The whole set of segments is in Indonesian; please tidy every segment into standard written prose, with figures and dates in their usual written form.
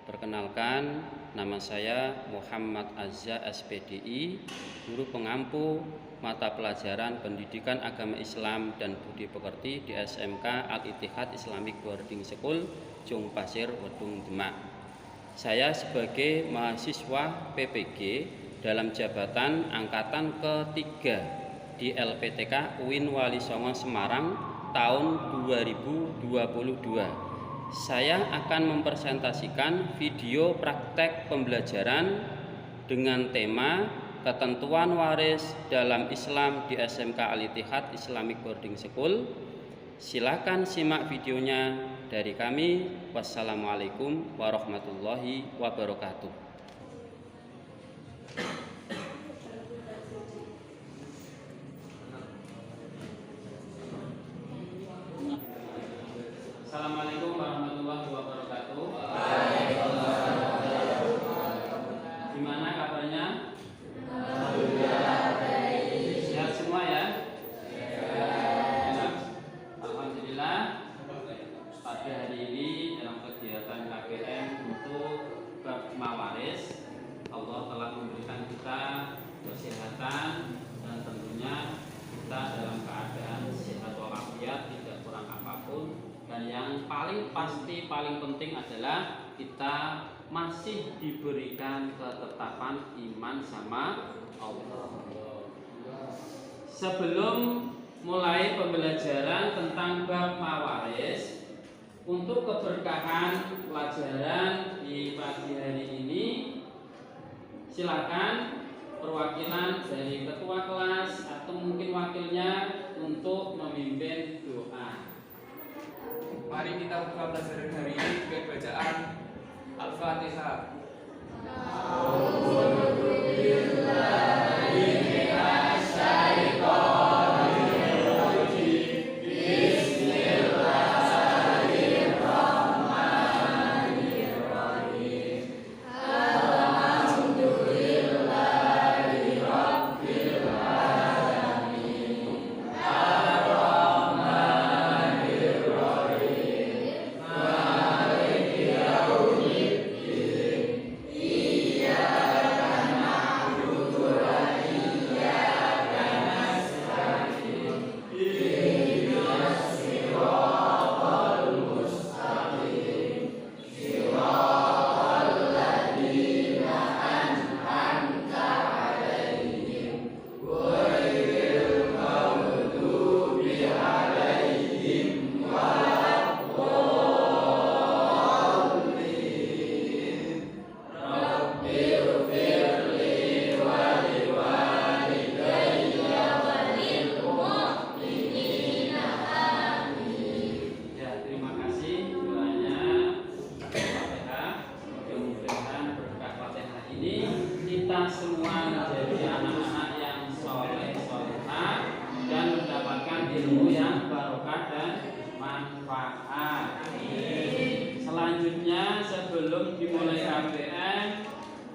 Perkenalkan, nama saya Muhammad Azza SPDI, guru pengampu mata pelajaran Pendidikan Agama Islam dan Budi Pekerti di SMK Al-Ittihad Islamic Boarding School, Jong Pasir, Wedung, Demak. Saya sebagai mahasiswa PPG dalam jabatan angkatan ketiga di LPTK UIN Wali Songo Semarang tahun 2022. Saya akan mempresentasikan video praktek pembelajaran dengan tema ketentuan waris dalam Islam di SMK Al-Ittihad Islamic Boarding School. Silakan simak videonya dari kami. Wassalamualaikum warahmatullahi wabarakatuh. Assalamualaikum warahmatullahi wabarakatuh. Gimana kabarnya? Sehat semua ya? Alhamdulillah. Pada hari ini dalam kegiatan KBM untuk bab mawaris, Allah telah memberikan kita kesehatan dan tentunya kita dalam keadaan sehat walafiat, tidak kurang apapun. Dan yang paling pasti, paling penting adalah kita masih diberikan ketetapan iman sama Allah. Sebelum mulai pembelajaran tentang bab mawaris, untuk keberkahan pelajaran di pagi hari ini, silakan perwakilan dari ketua kelas atau mungkin wakilnya untuk memimpin doa. Mari kita buka pelajaran hari ini dengan bacaan Al-Fatihah. Selanjutnya, sebelum dimulai KBM,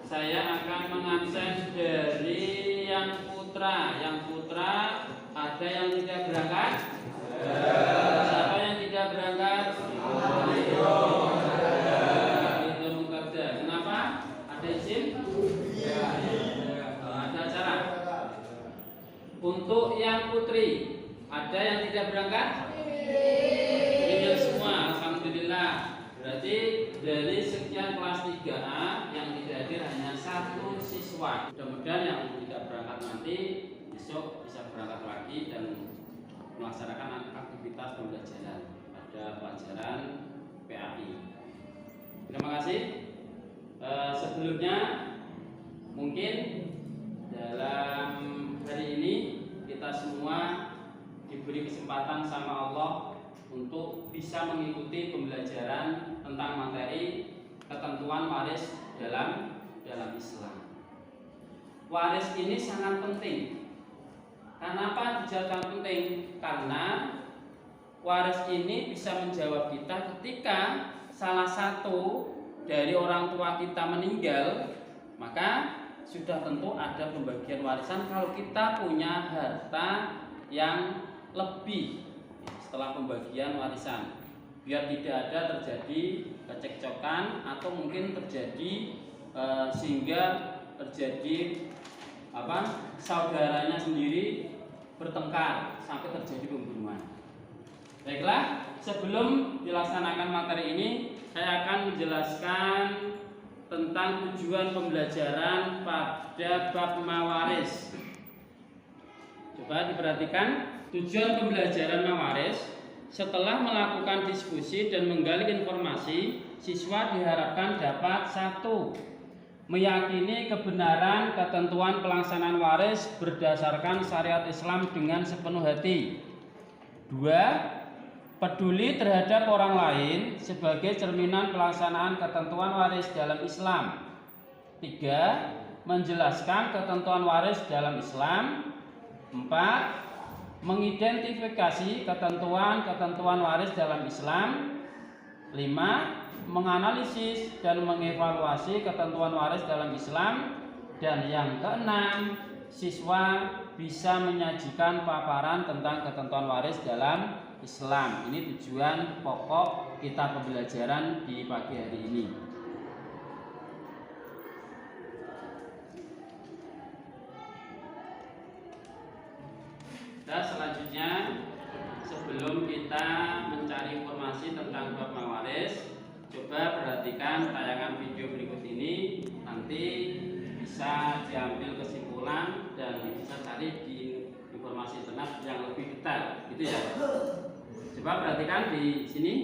saya akan mengabsen dari yang putra. Yang putra ada yang tidak berangkat? Siapa yang tidak berangkat? Kenapa? Ada izin? Ada acara. Untuk yang putri, ada yang tidak berangkat? Ini semua, alhamdulillah. Berarti dari sekian kelas 3A yang tidak hadir hanya 1 siswa. Mudah-mudahan yang tidak berangkat nanti besok bisa berangkat lagi dan melaksanakan aktivitas pembelajaran pada pelajaran PAI. Terima kasih. Sebelumnya mungkin dalam hari ini kita semua diberi kesempatan sama Allah untuk bisa mengikuti pembelajaran tentang materi ketentuan waris dalam Islam. Waris ini sangat penting. Kenapa dijadikan penting? Karena waris ini bisa menjawab kita ketika salah satu dari orang tua kita meninggal, maka sudah tentu ada pembagian warisan kalau kita punya harta yang lebih setelah pembagian warisan. biar tidak ada terjadi kecekcokan atau mungkin terjadi sehingga terjadi saudaranya sendiri bertengkar sampai terjadi pembunuhan. Baiklah, sebelum dilaksanakan materi ini, saya akan menjelaskan tentang tujuan pembelajaran pada bab mawaris. Coba diperhatikan, tujuan pembelajaran mawaris. Setelah melakukan diskusi dan menggali informasi, siswa diharapkan dapat 1. Meyakini kebenaran ketentuan pelaksanaan waris berdasarkan syariat Islam dengan sepenuh hati. 2. Peduli terhadap orang lain sebagai cerminan pelaksanaan ketentuan waris dalam Islam. 3. Menjelaskan ketentuan waris dalam Islam. 4. Mengidentifikasi ketentuan waris dalam Islam. 5. Menganalisis dan mengevaluasi ketentuan waris dalam Islam. Dan yang keenam, siswa bisa menyajikan paparan tentang ketentuan waris dalam Islam. Ini tujuan pokok kita pembelajaran di pagi hari ini. Dan selanjutnya, sebelum kita mencari informasi tentang bab mawaris, coba perhatikan tayangan video berikut ini. Nanti bisa diambil kesimpulan dan bisa cari di informasi internet yang lebih detail, gitu ya. Coba perhatikan di sini.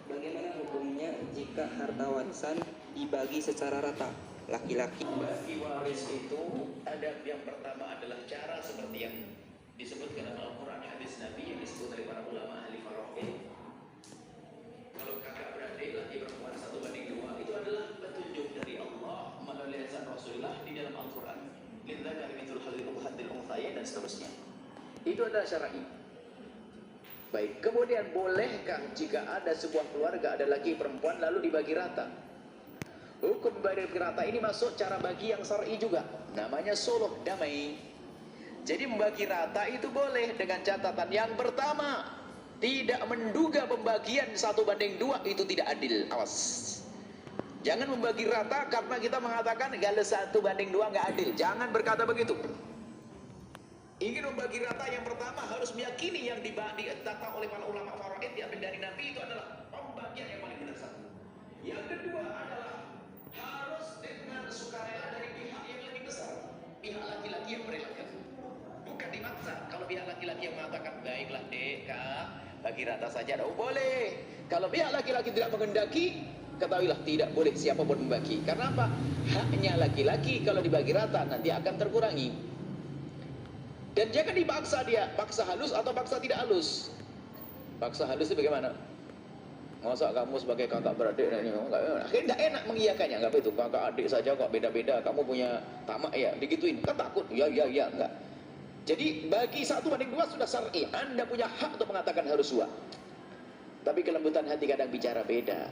Bagaimana hukumnya jika harta warisan dibagi secara rata? Laki-laki Bagi waris itu adab yang pertama adalah cara seperti yang disebutkan dalam Al-Quran, hadis Nabi yang disebut oleh para ulama ahli faraid. Kalau kakak beradik laki perempuan 1:2 itu adalah petunjuk dari Allah melalui lisan Rasulullah di dalam Al-Quran. Lidzakari mithlu hadzil unthayain dan seterusnya. Itu adalah syar'i. Baik, kemudian bolehkah jika ada sebuah keluarga ada laki perempuan lalu dibagi rata? Hukum bagi rata ini masuk cara bagi yang syar'i juga, namanya suluh damai. Jadi membagi rata itu boleh dengan catatan yang pertama, tidak menduga pembagian 1:2 itu tidak adil. Awas, jangan membagi rata karena kita mengatakan kalau 1:2 nggak adil. Jangan berkata begitu. Ingin membagi rata, yang pertama harus meyakini yang ditata oleh para ulama faraid diambil dari Nabi itu adalah pembagian yang paling benar satu. Yang kedua adalah harus dengan sukarela dari pihak yang lebih besar, pihak laki-laki yang merelakan, bukan dimaksa. Kalau pihak laki-laki yang mengatakan baiklah dek kak bagi rata saja, oh boleh. Kalau pihak laki-laki tidak menghendaki, ketahuilah tidak boleh siapapun membagi. Karena apa? Haknya laki-laki kalau dibagi rata nanti akan terkurangi. Dan jangan dipaksa dia, paksa halus atau paksa tidak halus. Paksa halus itu bagaimana? Masa kamu sebagai kakak beradik akhirnya tidak enak mengiyakannya. Enggak itu kakak adik saja kok beda-beda, kamu punya tamak ya, digituin. Kan takut, ya enggak. Jadi bagi 1:2 sudah syar'i, Anda punya hak untuk mengatakan harus 2. Tapi kelembutan hati kadang bicara beda.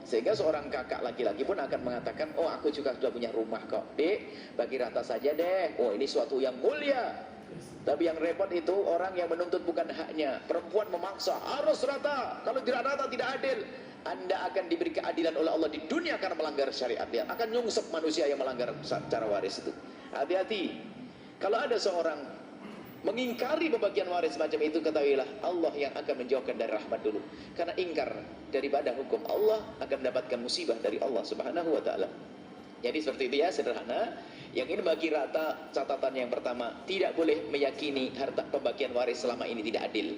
Sehingga seorang kakak laki-laki pun akan mengatakan, oh aku juga sudah punya rumah kok, dek bagi rata saja deh. Oh ini suatu yang mulia. Tapi yang repot itu orang yang menuntut bukan haknya. Perempuan memaksa harus rata, kalau tidak rata tidak adil. Anda akan diberi keadilan oleh Allah di dunia karena melanggar syariat. Dia akan nyungsep manusia yang melanggar cara waris itu. Hati-hati. Kalau ada seorang mengingkari pembagian waris macam itu, ketahuilah Allah yang akan menjauhkan dari rahmat dulu. Karena ingkar daripada hukum Allah akan mendapatkan musibah dari Allah Subhanahu wa taala. Jadi seperti itu ya, sederhana. Yang ini bagi rata, catatan yang pertama, tidak boleh meyakini harta pembagian waris selama ini tidak adil.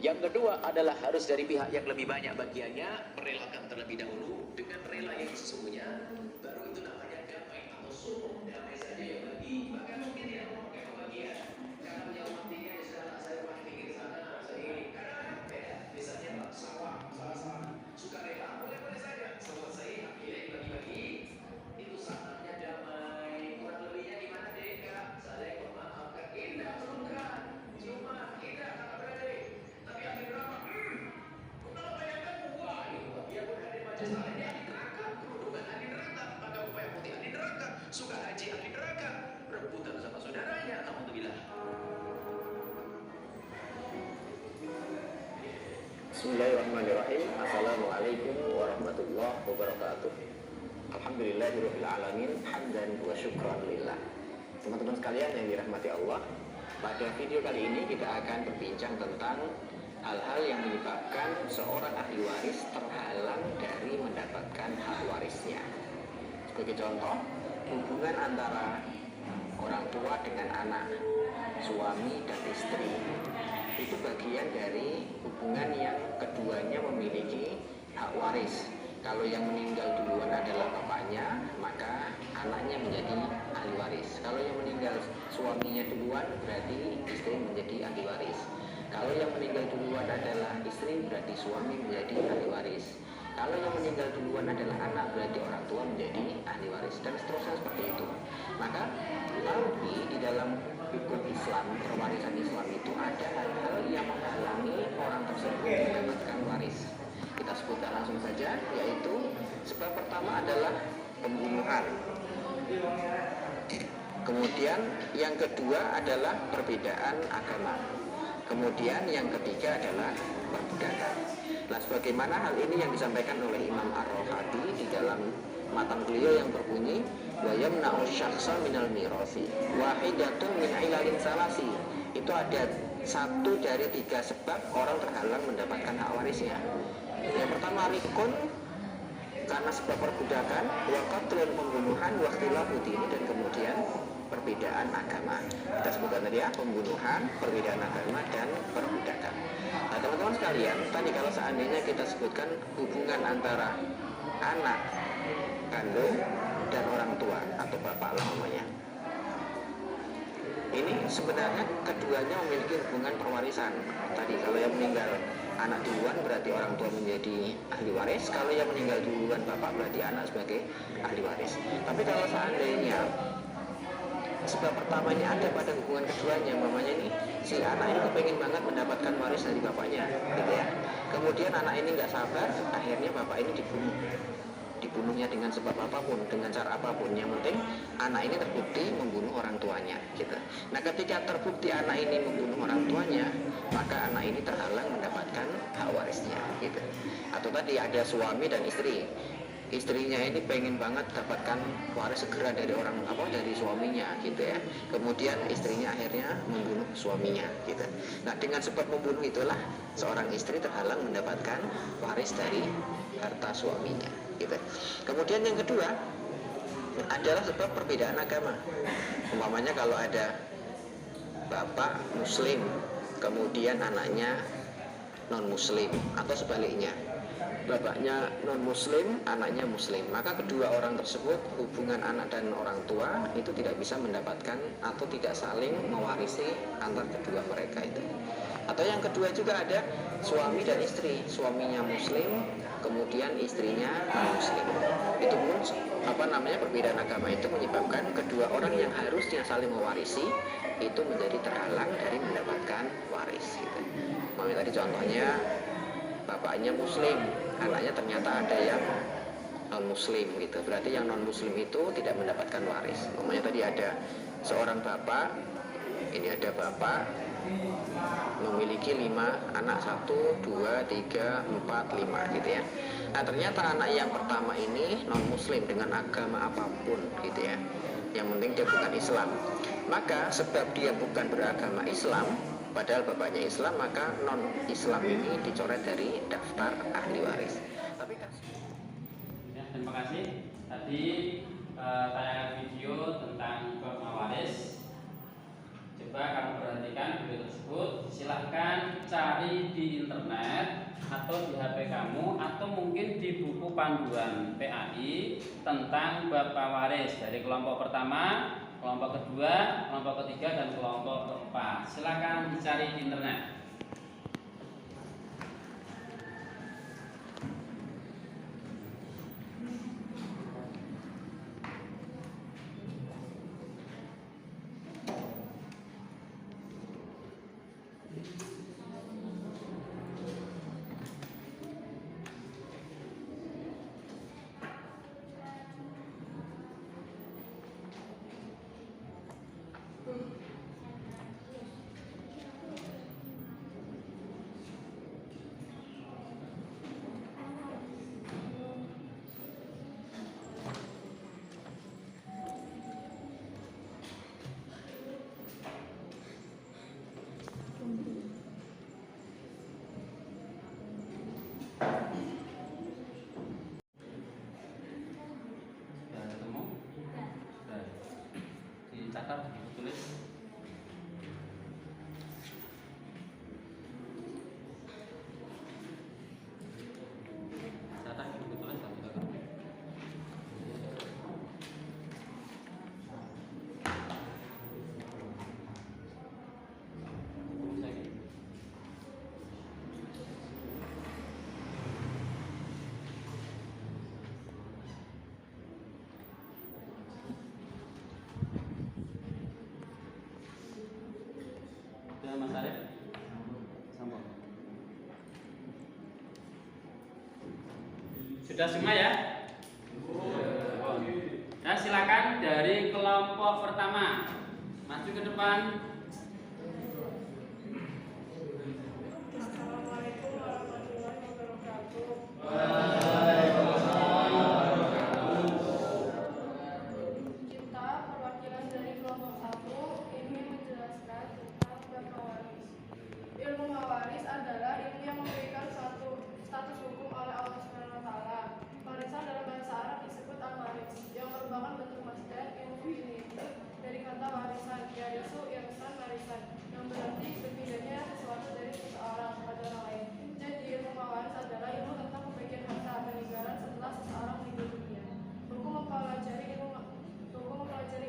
Yang kedua adalah harus dari pihak yang lebih banyak bagiannya, merelakan terlebih dahulu. Dengan rela yang sesungguhnya, baru itu namanya damai atau suluh. Damai saja yang bagi, bahkan mungkin tidak mau pakai pembagian. Karena punya uang tiga, ya sudah saya pakai pinggir sana, saya ini. Karena beda, misalnya sawah, suka rela, boleh-boleh saja. Selesai, akhirnya bagi-bagi, itu sananya damai. baju salah ini ahli neraka, kerudungan ahli neraka, pakai upaya putih ahli neraka, suka haji ahli neraka, rebutan sama saudaranya, alhamdulillah. Bismillahirrahmanirrahim. Assalamualaikum warahmatullahi wabarakatuh. Alhamdulillahirabbil alamin, hamdan wa syukran lillah. Teman-teman sekalian yang dirahmati Allah, pada video kali ini kita akan berbincang tentang hal-hal yang menyebabkan seorang ahli waris terhalang dari mendapatkan hak warisnya. Sebagai contoh, hubungan antara orang tua dengan anak, suami dan istri, itu bagian dari hubungan yang keduanya memiliki hak waris. Kalau yang meninggal duluan adalah bapaknya, maka anaknya menjadi ahli waris. Kalau yang meninggal suaminya duluan, berarti istri menjadi ahli waris. Kalau yang meninggal duluan adalah istri, berarti suami menjadi ahli waris. Kalau yang meninggal duluan adalah anak, berarti orang tua menjadi ahli waris, dan seterusnya seperti itu. Maka tapi di dalam hukum Islam, perwarisan Islam itu ada hal-hal yang menghalangi orang tersebut mendapatkan waris. Kita sebutkan langsung saja, yaitu sebab pertama adalah pembunuhan. Kemudian yang kedua adalah perbedaan agama. Kemudian yang ketiga adalah perbudakan. Nah, sebagaimana hal ini yang disampaikan oleh Imam Ar-Rohati di dalam matan beliau yang berbunyi wa yamna'u syakhsa minal mirasi wahidatun min ilalin salasi. Itu ada satu dari tiga sebab orang terhalang mendapatkan hak warisnya. Yang pertama rikun, karena sebab perbudakan, wa qatlun, pembunuhan, wa ikhtilafu dini, dan kemudian perbedaan agama. Kita sebutkan tadi ya, pembunuhan, perbedaan agama, dan perbudakan. Nah, teman-teman sekalian, tadi kalau seandainya kita sebutkan hubungan antara anak kandung dan orang tua atau bapak lah namanya, ini sebenarnya keduanya memiliki hubungan perwarisan. Tadi kalau yang meninggal anak duluan berarti orang tua menjadi ahli waris. Kalau yang meninggal duluan bapak berarti anak sebagai ahli waris. Tapi kalau seandainya sebab pertamanya ada pada hubungan keduanya, mamanya ini si anak ini kepengen banget mendapatkan waris dari bapaknya, gitu ya. Kemudian anak ini nggak sabar, akhirnya bapak ini dibunuhnya dengan sebab apapun, dengan cara apapun. Yang penting anak ini terbukti membunuh orang tuanya, gitu. Nah, ketika terbukti anak ini membunuh orang tuanya, maka anak ini terhalang mendapatkan hak warisnya, gitu. Atau tadi ada suami dan istri. Istrinya ini pengen banget dapatkan waris segera dari dari suaminya, gitu ya. Kemudian istrinya akhirnya membunuh suaminya, gitu. Nah, dengan sebab membunuh itulah seorang istri terhalang mendapatkan waris dari harta suaminya, gitu. Kemudian yang kedua adalah sebab perbedaan agama. Umpamanya kalau ada bapak muslim, kemudian anaknya non muslim, atau sebaliknya, bapaknya non muslim, anaknya muslim, maka kedua orang tersebut, hubungan anak dan orang tua itu tidak bisa mendapatkan atau tidak saling mewarisi antar kedua mereka itu. Atau yang kedua juga ada suami dan istri, suaminya muslim, kemudian istrinya non muslim. Itu pun perbedaan agama itu menyebabkan kedua orang yang harusnya saling mewarisi itu menjadi terhalang dari mendapatkan waris, gitu. Tadi contohnya bapaknya muslim, anaknya ternyata ada yang non muslim, gitu. Berarti yang non muslim itu tidak mendapatkan waris. Namanya tadi ada seorang bapak, ini ada bapak memiliki 5 anak, 1, 2, 3, 4, 5, gitu ya. Nah, ternyata anak yang pertama ini non muslim dengan agama apapun, gitu ya. Yang penting dia bukan Islam. Maka sebab dia bukan beragama Islam, padahal bapaknya Islam, maka non Islam ini dicoret dari daftar ahli waris. Tapi kan ya, terima kasih. Tadi tayangan video tentang bab waris. Coba kamu perhatikan video tersebut. Silahkan cari di internet atau di HP kamu, atau mungkin di buku panduan PAI tentang bab waris dari kelompok pertama, kelompok kedua, kelompok ketiga, dan kelompok keempat. Silakan dicari di internet. Sudah semua ya? Nah, silakan dari kelompok pertama maju ke depan. Assalamualaikum warahmatullahi wabarakatuh. Kita perwakilan dari kelompok 1 ingin menjelaskan tentang bab mawaris. Ilmu mawaris adalah ilmu yang memberikan suatu status hukum oleh Allah Subhanahu wa taala. Warisan dalam bahasa Arab disebut al-waris, yang merupakan bentuk masdar ilmu ini dari kata warisan, yaitu irsan warisan, yang berarti berpindahnya sesuatu dari seseorang kepada orang lain. Jadi ilmu mawaris adalah ilmu tentang pembagian harta peninggalan setelah seseorang meninggal dunia. Hukum mempelajari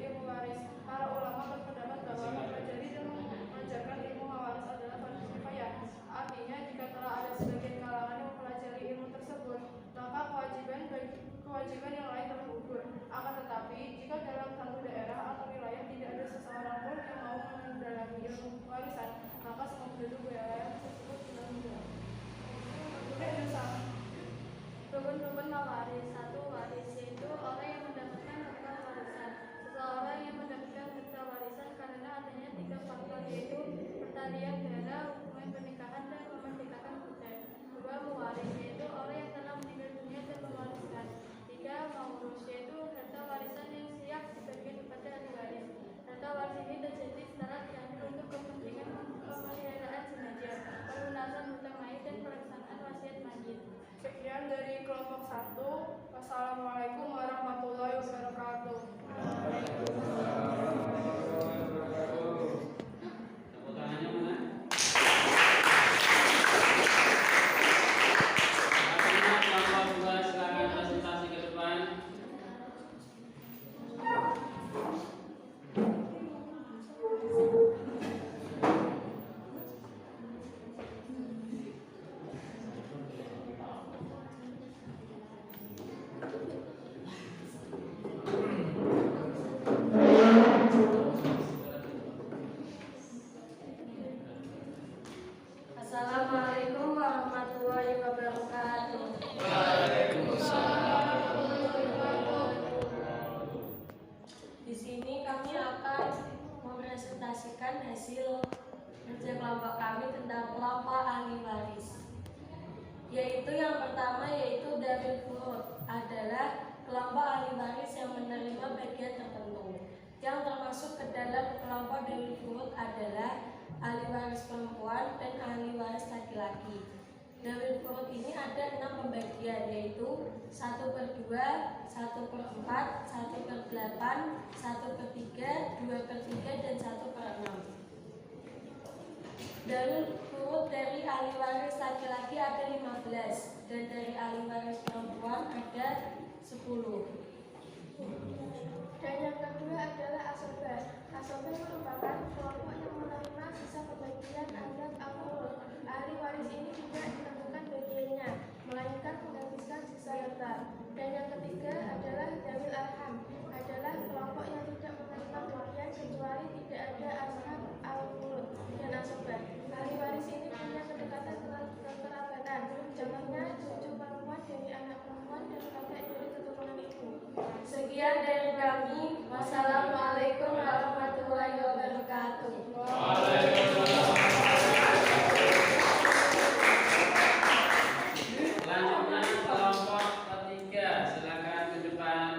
ilmu waris. Para ulama berpendapat bahwa mempelajari dan mengajarkan ilmu mawaris adalah fardu kifayah. Artinya jika telah ada sebagian kalangan yang mempelajari ilmu tersebut, maka kewajiban yang lain telah gugur. Akan tetapi jika dalam satu daerah atau wilayah tidak ada seseorang pun yang mau mendalami ilmu warisan, maka semua penduduk wilayah tersebut menanggung. Rukun-rukun mawaris. 1. Waris, yaitu orang yang mendapatkan harta warisan. Seseorang yang mendapatkan harta warisan karena adanya 3 faktor, yaitu pertalian darah, hubungan pernikahan, dan memerdekakan budak. 2. Mewaris, yaitu orang yang telah meninggal dunia dan mewariskan. 3. Maurus, yaitu harta warisan yang siap dibagikan kepada ahli waris. Harta waris ini terjadi secara diambil untuk kepentingan pemeliharaan jenazah, pelunasan hutang mayit, dan pelaksanaan wasiat mayit. Sekian dari kelompok 1. Wassalamualaikum warahmatullahi wabarakatuh. Tepuk tangannya mana? Kelompok 2 silakan presentasi ke depan. Assalamualaikum warahmatullahi wabarakatuh. Di sini kami akan mempresentasikan hasil kerja kelompok kami tentang kelompok ahli waris. Yaitu yang pertama yaitu Darul Furud adalah kelompok ahli waris yang menerima bagian tertentu. Yang termasuk ke dalam kelompok Darul Furud adalah ahli waris perempuan dan ahli waris laki-laki. Darul Furud ini ada 6 pembagian, yaitu 1/2, 1/4, 1/8, 1/3, 2/3, dan 1/6. Darul Furud dari ahli waris laki-laki ada 15 dan dari ahli waris perempuan ada 10. Dan yang kedua adalah asobah. Asobah merupakan kelompok yang menerima sisa pembagian adat al-furud. Ahli waris ini tidak ditentukan bagiannya, melainkan menghabiskan sisa harta. Dan yang ketiga adalah dawil arham, adalah kelompok yang tidak menerima bagian kecuali tidak ada ashab al-furud dan asobah. Ahli waris ini punya kedekatan kekerabatan, contohnya cucu perempuan dari anak perempuan dan kakek dari keturunan ibu. Sekian dari kami. Wassalamualaikum warahmatullahi wabarakatuh. Selanjutnya kelompok ketiga silakan ke depan.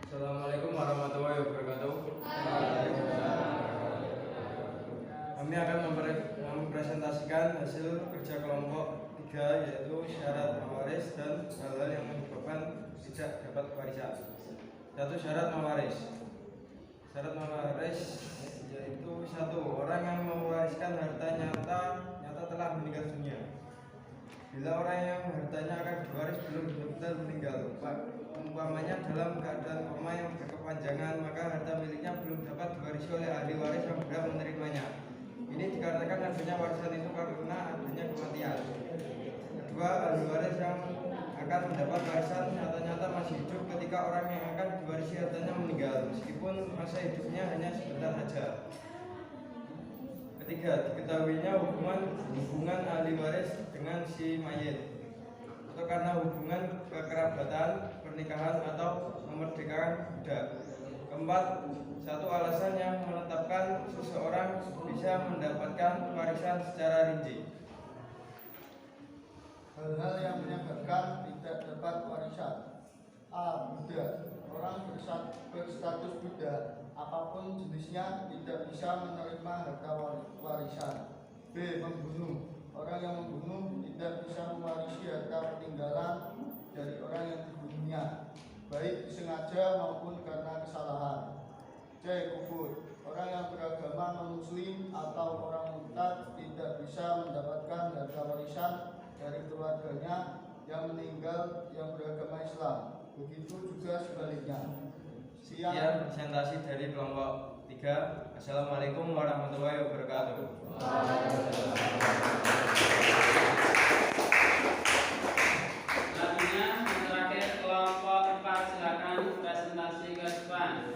Assalamualaikum warahmatullahi wabarakatuh. Kami akan mempresentasikan hasil kerja kelompok 3, yaitu syarat mawaris dan hal-hal yang menyebabkan tidak dapat warisan. 1. Syarat mawaris. Syarat mawaris yaitu 1. Orang yang mewariskan harta nyata telah meninggal dunia. Bila orang yang hartanya akan diwaris belum benar-benar meninggal, umpamanya dalam keadaan koma yang berkepanjangan, maka harta miliknya belum dapat diwarisi oleh ahli waris yang berhak menerimanya. Ini dikarenakan adanya warisan itu karena adanya kematian. 2. kedua, ahli waris yang akan mendapat warisan nyata-nyata masih hidup ketika orang yang akan diwarisi hartanya meninggal, meskipun masa hidupnya hanya sebentar saja. Ketiga, diketahuinya hubungan ahli waris dengan si mayit, atau karena hubungan kekerabatan, pernikahan, atau memerdekakan budak. Keempat, satu alasan yang menetapkan seseorang bisa mendapatkan warisan secara rinci. Hal-hal yang menyebabkan tidak dapat warisan. A. Budak. Orang berstatus budak, apapun jenisnya, tidak bisa menerima harta warisan. B. Membunuh. Orang yang membunuh tidak bisa mewarisi harta peninggalan dari orang yang dibunuhnya, baik disengaja maupun karena kesalahan. C. Kufur. Orang yang beragama non-muslim atau orang murtad tidak bisa mendapatkan harta warisan dari keluarganya yang meninggal yang beragama Islam. Begitu juga sebaliknya. Sekian presentasi dari kelompok 3. Assalamualaikum warahmatullahi wabarakatuh. Selanjutnya yang terakhir kelompok 4, silakan presentasi ke depan.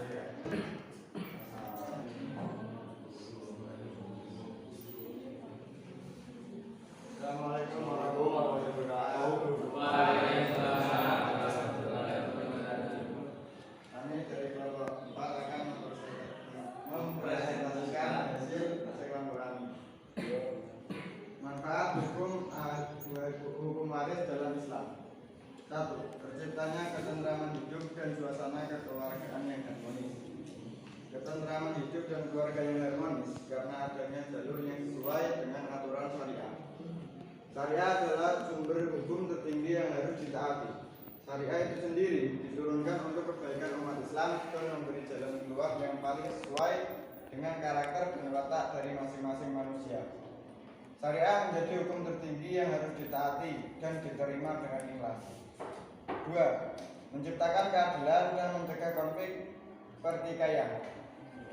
Assalamualaikum warahmatullahi wabarakatuh. Waalaikumsalam. Kami dari kelompok 4 akan mempresentasikan hasil kelompok kami. Manfaat hukum waris dalam Islam. 1. Terciptanya ketentraman hidup dan suasana kekeluargaan yang harmonis. Ketentraman hidup dan keluarga yang harmonis karena adanya jalur yang sesuai dengan aturan syariah. Syariah adalah sumber hukum tertinggi yang harus ditaati. Syariah itu sendiri diturunkan untuk kebaikan umat Islam dan memberi jalan keluar yang paling sesuai dengan karakter dan watak dari masing-masing manusia. Syariah menjadi hukum tertinggi yang harus ditaati dan diterima dengan ikhlas. 2. Menciptakan keadilan dan mencegah konflik pertikaian.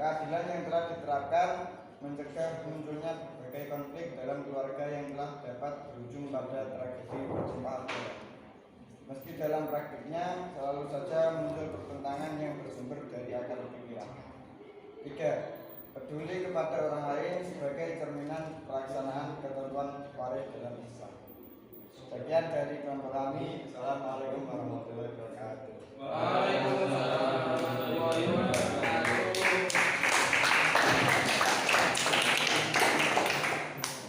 Keadilan yang telah diterapkan mencegah munculnya berbagai konflik dalam keluarga yang telah dapat berujung pada tragedi pertumpahan darah. Meski dalam praktiknya selalu saja muncul pertentangan yang bersumber dari akal pikiran. 3. Peduli kepada orang lain sebagai cerminan pelaksanaan ketentuan waris dalam Islam. Sekian dari kelompok kami. Assalamualaikum warahmatullahi wabarakatuh. Waalaikumsalam warahmatullahi wabarakatuh.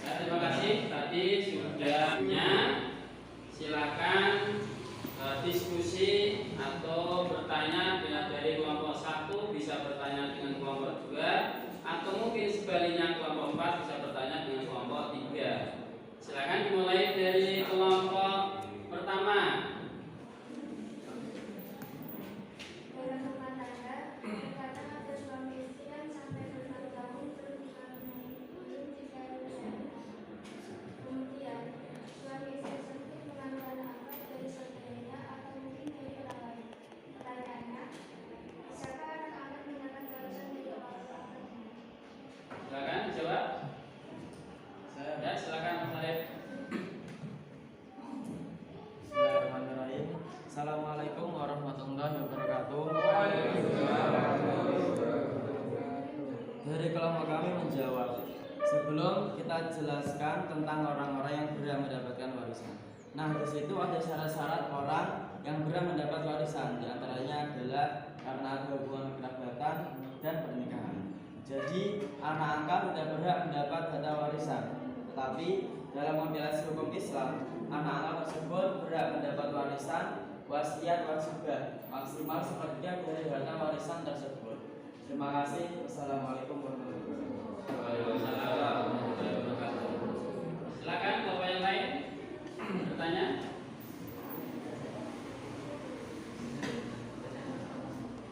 Ya, terima kasih. Tadi sudahnya. Silakan diskusi atau bertanya dari kelompok 1 bisa bertanya dengan kelompok 2, atau mungkin sebaliknya kelompok 4 bisa bertanya dengan kelompok 3. Silakan dimulai dari kelompok pertama. Silakan dijawab. Ya, silakan Mas Arif. Bismillahirrahmanirrahim. Assalamualaikum warahmatullahi wabarakatuh. Dari kelompok kami menjawab. Sebelum kita jelaskan tentang orang-orang yang berhak mendapatkan warisan. Nah, di situ ada syarat-syarat orang yang berhak mendapat warisan. Di antaranya adalah karena ada hubungan kerabatan dan pernikahan. Jadi anak angkat tidak berhak mendapat harta warisan. Tetapi dalam kompilasi hukum Islam, anak angkat tersebut berhak mendapat warisan, wasiat, wasibah maksimal sepertiga dari harta warisan tersebut. Terima kasih. Wassalamualaikum warahmatullahi wabarakatuh. Waalaikumsalam warahmatullahi wabarakatuh. Silakan bapak yang lain bertanya.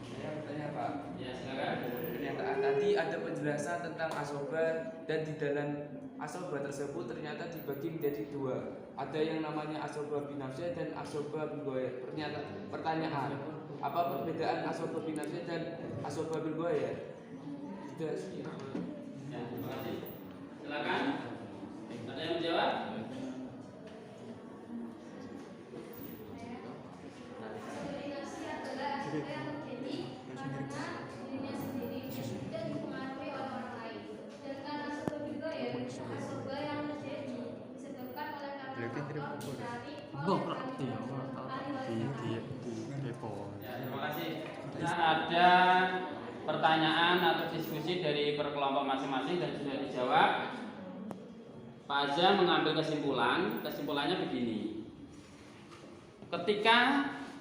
Saya bertanya Pak. Ya, silakan. Pernyataan tadi ada penjelasan tentang asoba, dan di dalam asoba tersebut ternyata dibagi menjadi 2. Ada yang namanya asoba binafsiyah dan asoba bilgoyer. Pertanyaan, apa perbedaan asoba binafsiyah dan asoba bilgoyer? Sudah. Ya, terima kasih. Silakan. Ada yang menjawab? Terima kasih. Nah, ada pertanyaan atau diskusi dari per kelompok masing-masing dan sudah dijawab. Pak Azza mengambil kesimpulannya begini. Ketika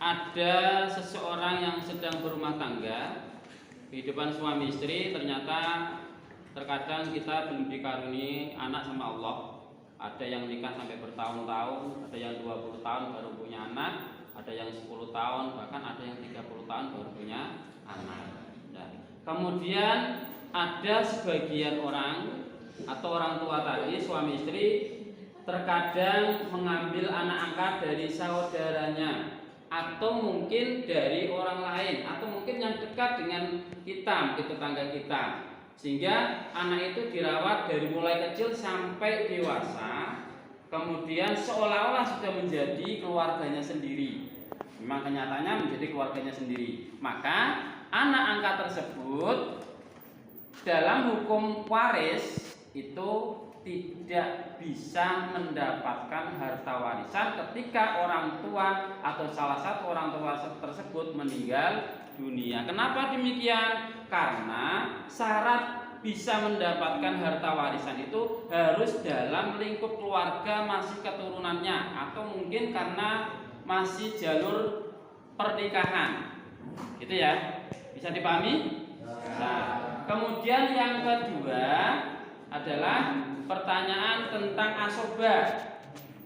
ada seseorang yang sedang berumah tangga, kehidupan suami istri, ternyata terkadang kita belum dikaruniai anak sama Allah. Ada yang nikah sampai bertahun-tahun, ada yang 20 tahun baru punya anak, ada yang 10 tahun, bahkan ada yang 30 tahun baru punya anak. Nah, kemudian ada sebagian orang atau orang tua tadi, suami istri, terkadang mengambil anak angkat dari saudaranya, atau mungkin dari orang lain, atau mungkin yang dekat dengan kita, tetangga kita, sehingga anak itu dirawat dari mulai kecil sampai dewasa, kemudian seolah-olah sudah menjadi keluarganya sendiri. Memang kenyataannya menjadi keluarganya sendiri. Maka anak angkat tersebut dalam hukum waris itu tidak bisa mendapatkan harta warisan ketika orang tua atau salah satu orang tua tersebut meninggal dunia. Kenapa demikian? Karena syarat bisa mendapatkan harta warisan itu harus dalam lingkup keluarga masih keturunannya, atau mungkin karena masih jalur pernikahan. Gitu ya. Bisa dipahami? Nah, kemudian yang kedua adalah pertanyaan tentang asobah.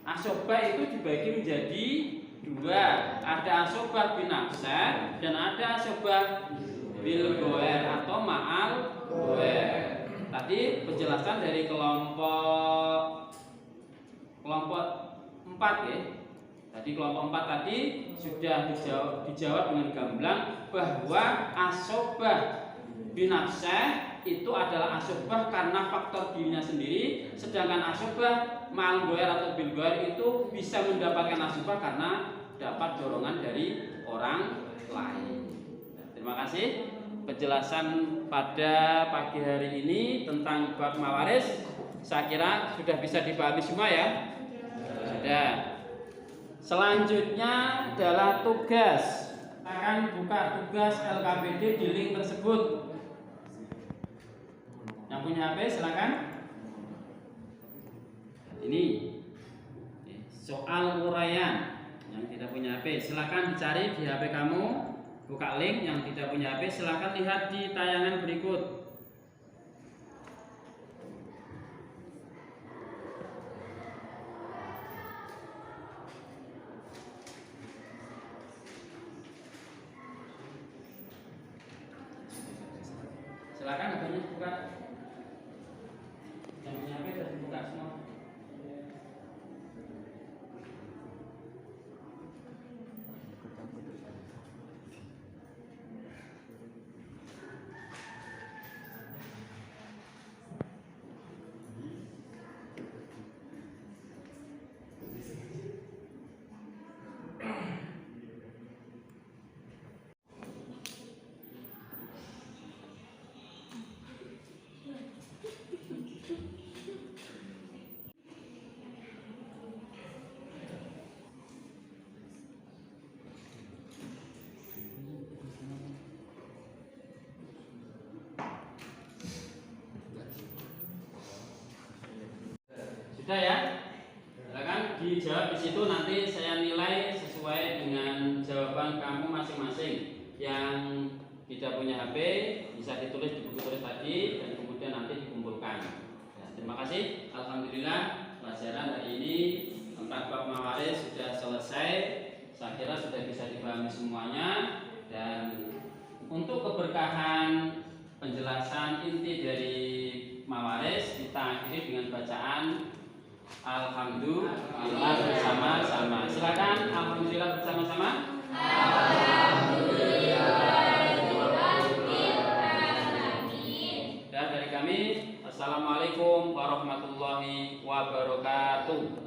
Asobah itu dibagi menjadi dua. Ada asobah binafsah dan ada asobah bil goer atau ma'al goer. Tadi penjelasan dari kelompok 4 ya. Tadi kelompok 4 tadi sudah dijawab dengan gamblang bahwa asobah binafsah itu adalah asobah karena faktor dirinya sendiri, sedangkan asobah ma'al goer atau bil goer itu bisa mendapatkan asobah karena dapat dorongan dari orang lain. Terima kasih penjelasan pada pagi hari ini tentang bab mawaris. Saya kira sudah bisa dipahami semua ya. Sudah. Selanjutnya adalah tugas. Akan buka tugas LKPD di link tersebut. Yang punya HP silakan. Ini soal uraian. Yang tidak punya HP silakan dicari di HP kamu. Buka link. Yang tidak punya HP silakan lihat di tayangan berikut. Silakan HP-nya buka. Yang punya HP sudah dibuka semua. Sudah ya? Silakan dijawab di situ, nanti saya nilai sesuai dengan jawaban kamu masing-masing. Yang tidak punya HP bisa ditulis di buku tulis tadi dan kemudian nanti dikumpulkan. Ya, terima kasih. Alhamdulillah pelajaran hari ini tentang bab mawaris sudah selesai. Saya kira sudah bisa dipahami semuanya, dan untuk keberkahan penjelasan inti dari mawaris kita akhiri dengan bacaan Alhamdulillah bersama-sama. Silakan alhamdulillah bersama-sama. Dan dari kami, assalamualaikum warahmatullahi wabarakatuh.